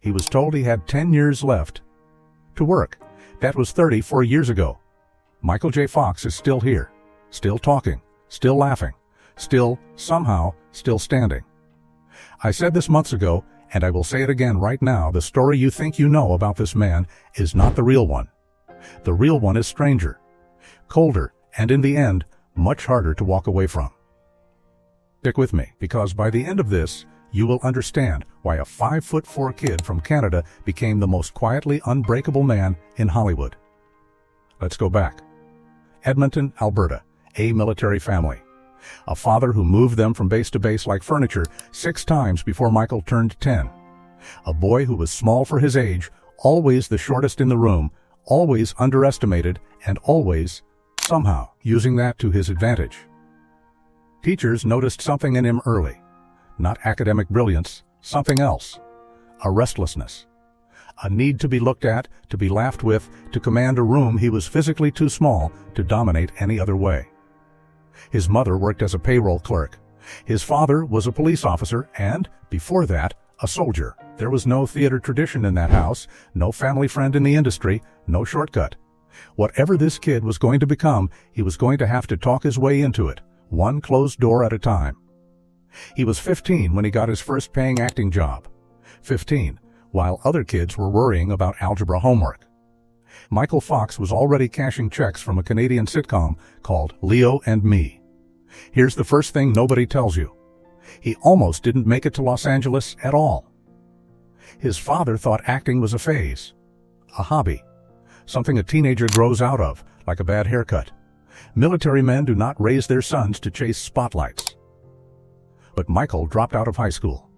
He was told he had 10 years left to work. That was 34 years ago. Michaeljfox is still here, still talking, still laughing, still, somehow, still standing. I said this months ago, and I will say it again right now, the story you think you know about this man is not the real one. The real one is stranger, colder, and in the end, much harder to walk away from. Stick with me, because by the end of this, you will understand why a 5'4" kid from Canada became the most quietly unbreakable man in Hollywood. Let's go back. Edmonton, Alberta, a military family. A father who moved them from base to base like furniture 6 times before Michael turned 10. A boy who was small for his age, always the shortest in the room, always underestimated, and always, somehow, using that to his advantage. Teachers noticed something in him early. Not academic brilliance, something else. A restlessness. A need to be looked at, to be laughed with, to command a room he was physically too small to dominate any other way. His mother worked as a payroll clerk. His father was a police officer and, before that, a soldier. There was no theater tradition in that house, no family friend in the industry, no shortcut. Whatever this kid was going to become, he was going to have to talk his way into it, one closed door at a time. He was 15 when he got his first paying acting job. 15, while other kids were worrying about algebra homework. Michaeljfox was already cashing checks from a Canadian sitcom called Leo and Me. Here's the first thing nobody tells you. He almost didn't make it to Los Angeles at all. His father thought acting was a phase, a hobby, something a teenager grows out of, like a bad haircut. Military men do not raise their sons to chase spotlights. But Michael dropped out of high school.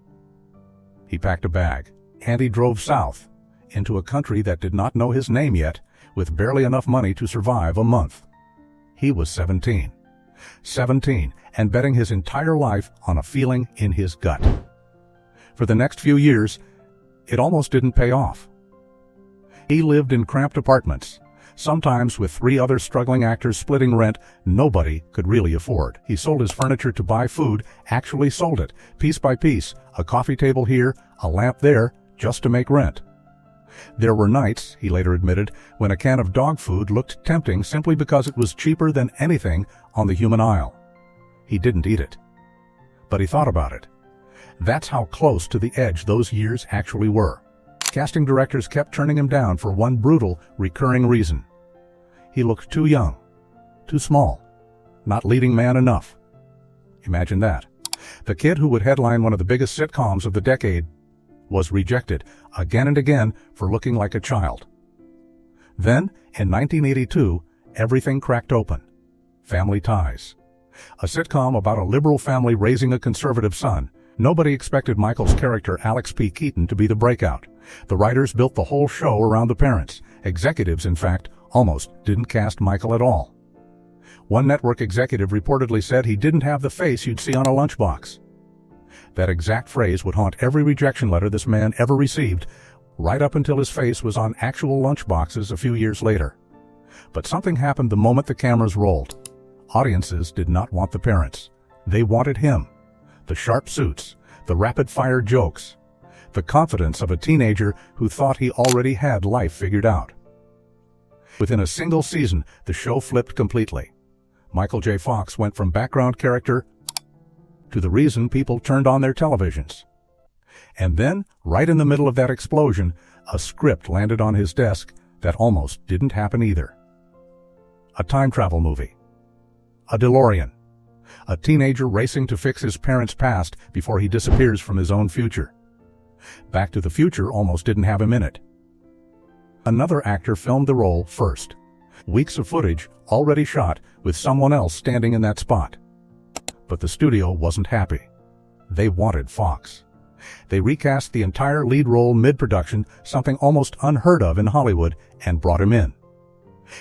He packed a bag, and he drove south, into a country that did not know his name yet, with barely enough money to survive a month. He was 17. 17, and betting his entire life on a feeling in his gut. For the next few years, it almost didn't pay off. He lived in cramped apartments, sometimes with 3 other struggling actors splitting rent nobody could really afford. He sold his furniture to buy food, actually sold it, piece by piece, a coffee table here, a lamp there, just to make rent. There were nights, he later admitted, when a can of dog food looked tempting simply because it was cheaper than anything on the human aisle. He didn't eat it, but he thought about it. That's how close to the edge those years actually were. Casting directors kept turning him down for one brutal, recurring reason. He looked too young, too small, not leading man enough. Imagine that. The kid who would headline one of the biggest sitcoms of the decade was rejected again and again for looking like a child. Then, in 1982, everything cracked open. Family Ties. A sitcom about a liberal family raising a conservative son. Nobody expected Michael's character Alex P. Keaton to be the breakout. The writers built the whole show around the parents. Executives, in fact, almost didn't cast Michael at all. One network executive reportedly said he didn't have the face you'd see on a lunchbox. That exact phrase would haunt every rejection letter this man ever received, right up until his face was on actual lunchboxes a few years later. But something happened the moment the cameras rolled. Audiences did not want the parents. They wanted him. The sharp suits, the rapid-fire jokes, the confidence of a teenager who thought he already had life figured out. Within a single season, the show flipped completely. Michaeljfox went from background character to the reason people turned on their televisions. And then, right in the middle of that explosion, a script landed on his desk that almost didn't happen either. A time travel movie. A DeLorean. A teenager racing to fix his parents' past before he disappears from his own future. Back to the Future almost didn't have him in it. Another actor filmed the role first. Weeks of footage already shot with someone else standing in that spot. But the studio wasn't happy. They wanted Fox. They recast the entire lead role mid-production, something almost unheard of in Hollywood, and brought him in.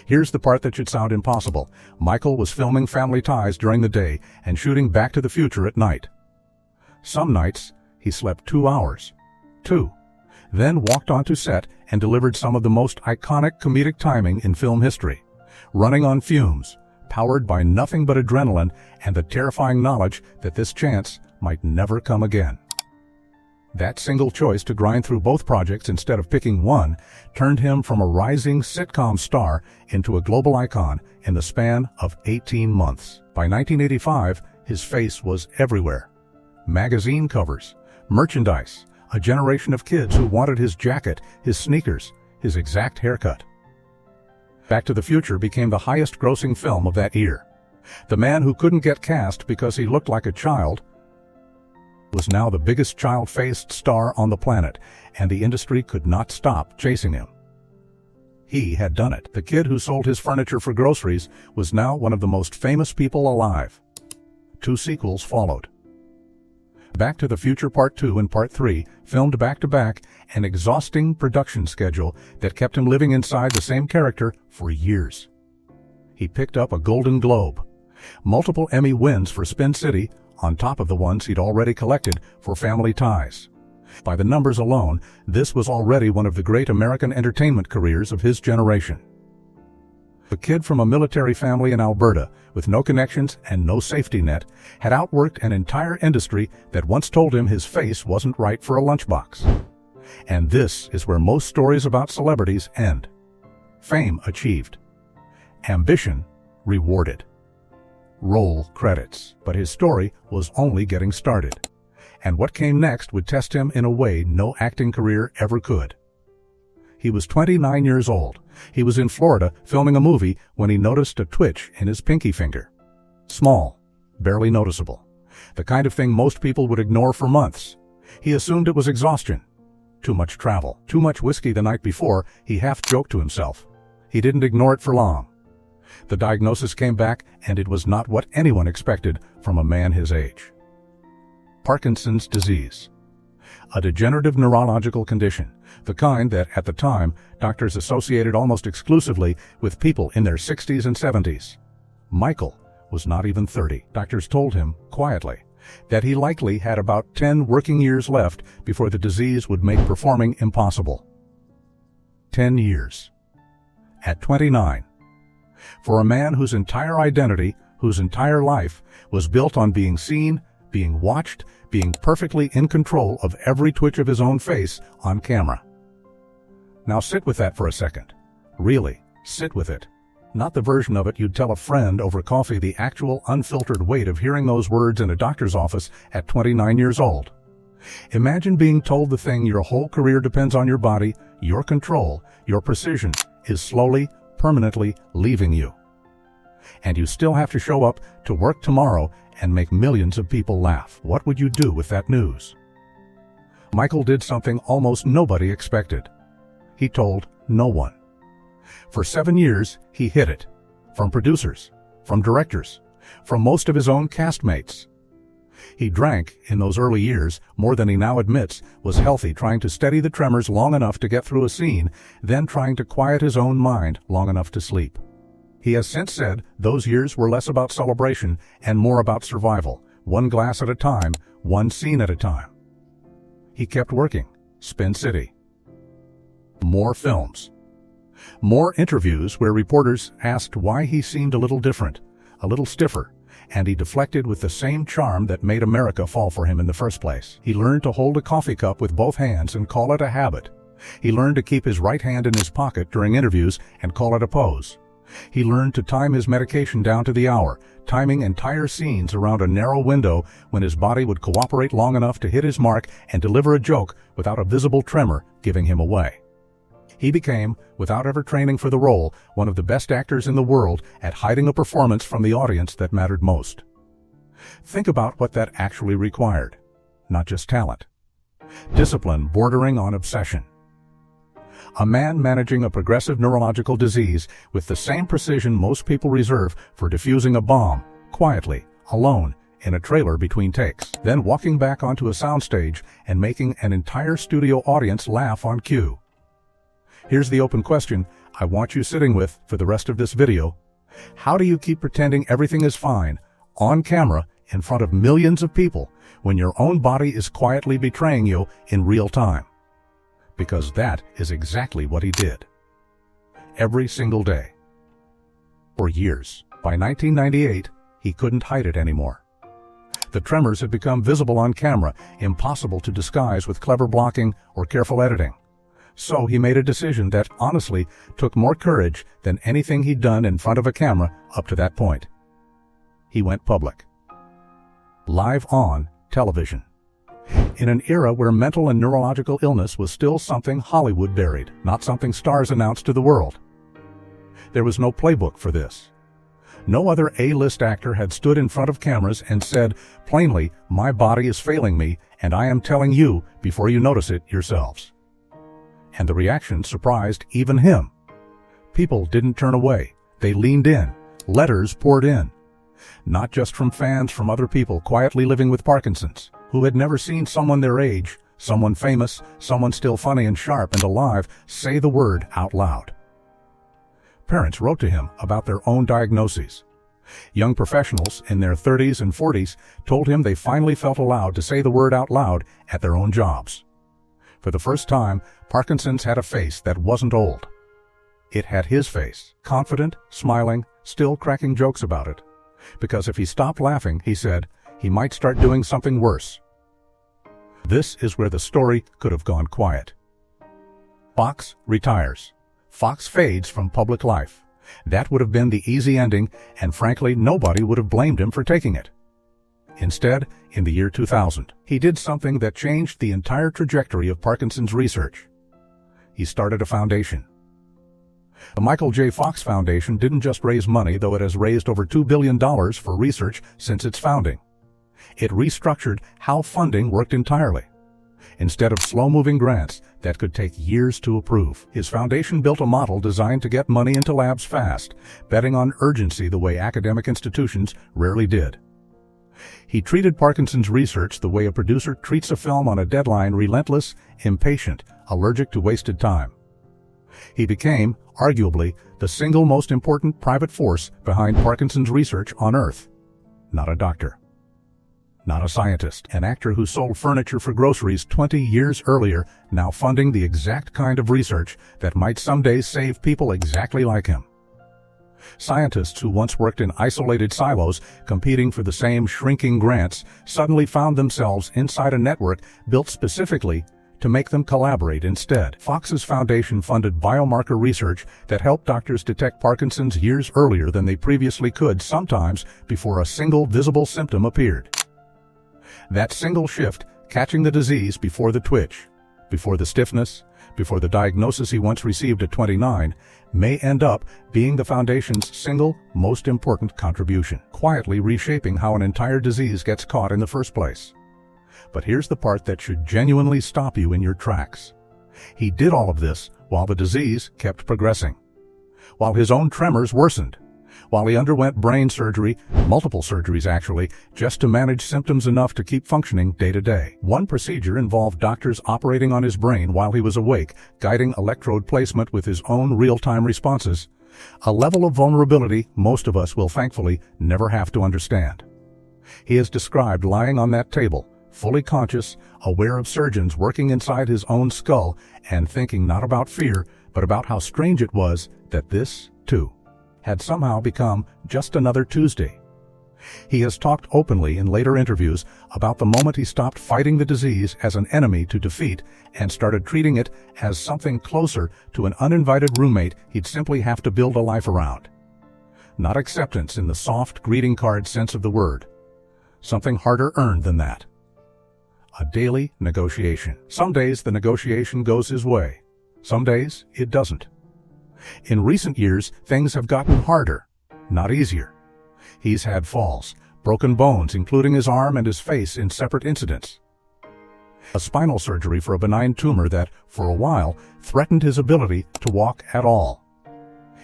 Here's the part that should sound impossible. Michael was filming Family Ties during the day and shooting Back to the Future at night. Some nights, he slept 2 hours. 2. Then walked onto set and delivered some of the most iconic comedic timing in film history. Running on fumes, powered by nothing but adrenaline and the terrifying knowledge that this chance might never come again. That single choice to grind through both projects instead of picking one turned him from a rising sitcom star into a global icon in the span of 18 months. By 1985, his face was everywhere. Magazine covers, merchandise, a generation of kids who wanted his jacket, his sneakers, his exact haircut. Back to the Future became the highest-grossing film of that year. The man who couldn't get cast because he looked like a child was now the biggest child-faced star on the planet, and the industry could not stop chasing him. He had done it. The kid who sold his furniture for groceries was now one of the most famous people alive. 2 sequels followed. Back to the Future Part 2 and Part 3, filmed back-to-back, an exhausting production schedule that kept him living inside the same character for years. He picked up a Golden Globe, multiple Emmy wins for Spin City, on top of the ones he'd already collected for Family Ties. By the numbers alone, this was already one of the great American entertainment careers of his generation. The kid from a military family in Alberta, with no connections and no safety net, had outworked an entire industry that once told him his face wasn't right for a lunchbox. And this is where most stories about celebrities end. Fame achieved. Ambition rewarded. Roll credits. But his story was only getting started. And what came next would test him in a way no acting career ever could. He was 29 years old. He was in Florida filming a movie when he noticed a twitch in his pinky finger. Small, barely noticeable. The kind of thing most people would ignore for months. He assumed it was exhaustion. Too much travel, too much whiskey the night before, he half-joked to himself. He didn't ignore it for long. The diagnosis came back, and it was not what anyone expected from a man his age. Parkinson's disease. A degenerative neurological condition, the kind that, at the time, doctors associated almost exclusively with people in their 60s and 70s. Michael was not even 30. Doctors told him, quietly, that he likely had about 10 working years left before the disease would make performing impossible. 10 years. At 29. For a man whose entire identity, whose entire life, was built on being seen, being watched, being perfectly in control of every twitch of his own face on camera. Now sit with that for a second. Really, sit with it. Not the version of it you'd tell a friend over coffee, the actual unfiltered weight of hearing those words in a doctor's office at 29 years old. Imagine being told the thing your whole career depends on, your body, your control, your precision, is slowly, permanently leaving you. And you still have to show up to work tomorrow and make millions of people laugh. What would you do with that news? Michael did something almost nobody expected. He told no one. For 7 years, he hid it. From producers, from directors, from most of his own castmates. He drank, in those early years, more than he now admits was healthy, trying to steady the tremors long enough to get through a scene, then trying to quiet his own mind long enough to sleep. He has since said those years were less about celebration and more about survival, one glass at a time, one scene at a time. He kept working. Spin City. More films. More interviews where reporters asked why he seemed a little different, a little stiffer, and he deflected with the same charm that made America fall for him in the first place. He learned to hold a coffee cup with both hands and call it a habit. He learned to keep his right hand in his pocket during interviews and call it a pose. He learned to time his medication down to the hour, timing entire scenes around a narrow window when his body would cooperate long enough to hit his mark and deliver a joke without a visible tremor giving him away. He became, without ever training for the role, one of the best actors in the world at hiding a performance from the audience that mattered most. Think about what that actually required. Not just talent. Discipline bordering on obsession. A man managing a progressive neurological disease with the same precision most people reserve for defusing a bomb, quietly, alone, in a trailer between takes, then walking back onto a soundstage and making an entire studio audience laugh on cue. Here's the open question I want you sitting with for the rest of this video. How do you keep pretending everything is fine, on camera, in front of millions of people, when your own body is quietly betraying you in real time? Because that is exactly what he did. Every single day. For years. By 1998, he couldn't hide it anymore. The tremors had become visible on camera, impossible to disguise with clever blocking or careful editing. So he made a decision that, honestly, took more courage than anything he'd done in front of a camera up to that point. He went public. Live on television. In an era where mental and neurological illness was still something Hollywood buried, not something stars announced to the world. There was no playbook for this. No other A-list actor had stood in front of cameras and said, plainly, "My body is failing me, and I am telling you before you notice it yourselves." And the reaction surprised even him. People didn't turn away. They leaned in. Letters poured in. Not just from fans, from other people quietly living with Parkinson's, who had never seen someone their age, someone famous, someone still funny and sharp and alive, say the word out loud. Parents wrote to him about their own diagnoses. Young professionals in their 30s and 40s told him they finally felt allowed to say the word out loud at their own jobs. For the first time, Parkinson's had a face that wasn't old. It had his face, confident, smiling, still cracking jokes about it. Because if he stopped laughing, he said, he might start doing something worse. This is where the story could have gone quiet. Fox retires. Fox fades from public life. That would have been the easy ending, and frankly, nobody would have blamed him for taking it. Instead, in the year 2000, he did something that changed the entire trajectory of Parkinson's research. He started a foundation. The Michaeljfox Foundation didn't just raise money, though it has raised over $2 billion for research since its founding. It restructured how funding worked entirely. Instead of slow-moving grants that could take years to approve, his foundation built a model designed to get money into labs fast, betting on urgency the way academic institutions rarely did. He treated Parkinson's research the way a producer treats a film on a deadline: relentless, impatient, allergic to wasted time. He became, arguably, the single most important private force behind Parkinson's research on Earth. Not a doctor. Not a scientist. An actor who sold furniture for groceries 20 years earlier, now funding the exact kind of research that might someday save people exactly like him. Scientists who once worked in isolated silos, competing for the same shrinking grants, suddenly found themselves inside a network built specifically to make them collaborate instead. Fox's foundation funded biomarker research that helped doctors detect Parkinson's years earlier than they previously could, sometimes before a single visible symptom appeared. That single shift, catching the disease before the twitch, before the stiffness, before the diagnosis he once received at 29, may end up being the Foundation's single most important contribution, quietly reshaping how an entire disease gets caught in the first place. But here's the part that should genuinely stop you in your tracks. He did all of this while the disease kept progressing, while his own tremors worsened, while he underwent brain surgery, multiple surgeries actually, just to manage symptoms enough to keep functioning day to day. One procedure involved doctors operating on his brain while he was awake, guiding electrode placement with his own real-time responses, a level of vulnerability most of us will thankfully never have to understand. He is described lying on that table, fully conscious, aware of surgeons working inside his own skull, and thinking not about fear, but about how strange it was that this, too, had somehow become just another Tuesday. He has talked openly in later interviews about the moment he stopped fighting the disease as an enemy to defeat and started treating it as something closer to an uninvited roommate he'd simply have to build a life around. Not acceptance in the soft greeting card sense of the word. Something harder earned than that. A daily negotiation. Some days the negotiation goes his way. Some days it doesn't. In recent years, things have gotten harder, not easier. He's had falls, broken bones, including his arm and his face in separate incidents. A spinal surgery for a benign tumor that, for a while, threatened his ability to walk at all.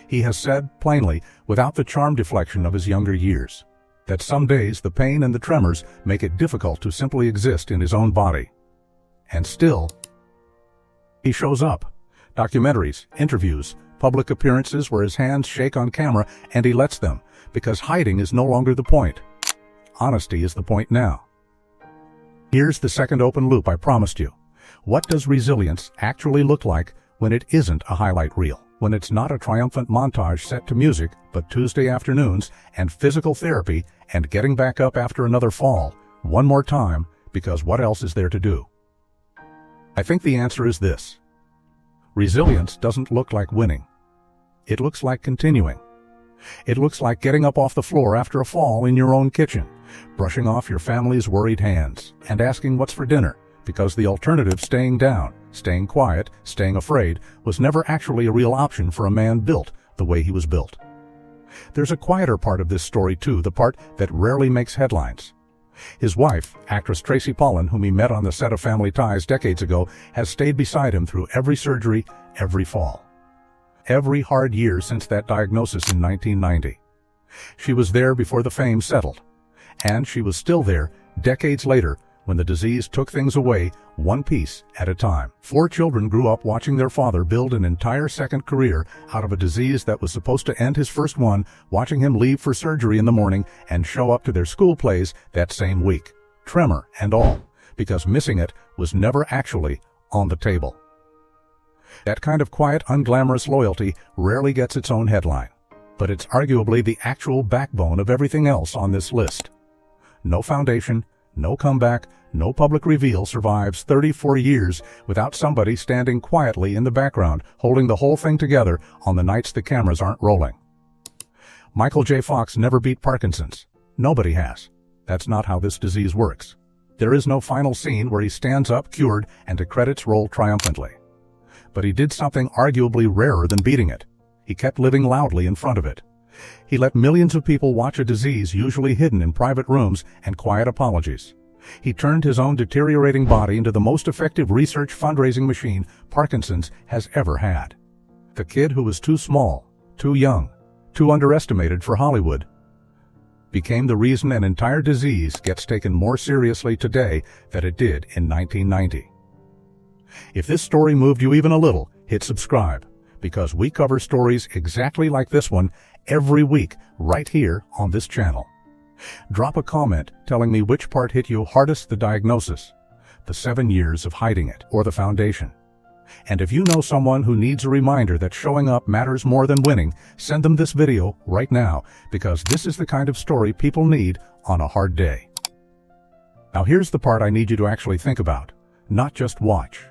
He has said, plainly, without the charm deflection of his younger years, that some days the pain and the tremors make it difficult to simply exist in his own body. And still, he shows up. Documentaries, interviews, public appearances where his hands shake on camera, and he lets them, because hiding is no longer the point. Honesty is the point now. Here's the second open loop I promised you. What does resilience actually look like when it isn't a highlight reel? When it's not a triumphant montage set to music, but Tuesday afternoons and physical therapy and getting back up after another fall, One more time, because what else is there to do? I think the answer is this. Resilience doesn't look like winning. It looks like continuing. It looks like getting up off the floor after a fall in your own kitchen, brushing off your family's worried hands, and asking what's for dinner, because the alternative, staying down, staying quiet, staying afraid, was never actually a real option for a man built the way he was built. There's a quieter part of this story too, the part that rarely makes headlines. His wife, actress Tracy Pollan, whom he met on the set of Family Ties decades ago, has stayed beside him through every surgery, every fall. Every hard year since that diagnosis in 1990. She was there before the fame settled. And she was still there decades later when the disease took things away, one piece at a time. 4 children grew up watching their father build an entire second career out of a disease that was supposed to end his first one, watching him leave for surgery in the morning and show up to their school plays that same week, tremor and all, because missing it was never actually on the table. That kind of quiet, unglamorous loyalty rarely gets its own headline, but it's arguably the actual backbone of everything else on this list. No foundation, no comeback, no public reveal survives 34 years without somebody standing quietly in the background, holding the whole thing together on the nights the cameras aren't rolling. Michaeljfox never beat Parkinson's. Nobody has. That's not how this disease works. There is no final scene where he stands up cured and the credits roll triumphantly. But he did something arguably rarer than beating it. He kept living loudly in front of it. He let millions of people watch a disease usually hidden in private rooms and quiet apologies. He turned his own deteriorating body into the most effective research fundraising machine Parkinson's has ever had. The kid who was too small, too young, too underestimated for Hollywood became the reason an entire disease gets taken more seriously today than it did in 1990. If this story moved you even a little, hit subscribe, because we cover stories exactly like this one every week right here on this channel. Drop a comment telling me which part hit you hardest: the diagnosis, the 7 years of hiding it, or the foundation. And if you know someone who needs a reminder that showing up matters more than winning, send them this video right now, because this is the kind of story people need on a hard day. Now here's the part I need you to actually think about, not just watch.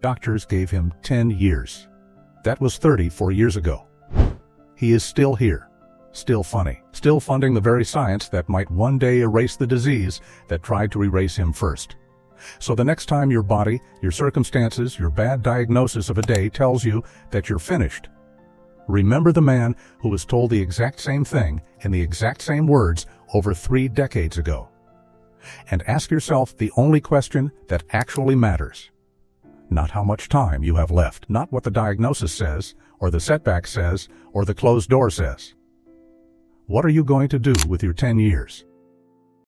Doctors gave him 10 years. That was 34 years ago. He is still here, still funny, still funding the very science that might one day erase the disease that tried to erase him first. So the next time your body, your circumstances, your bad diagnosis of a day tells you that you're finished, remember the man who was told the exact same thing in the exact same words over 3 decades ago. And ask yourself the only question that actually matters. Not how much time you have left, not what the diagnosis says, or the setback says, or the closed door says. What are you going to do with your 10 years?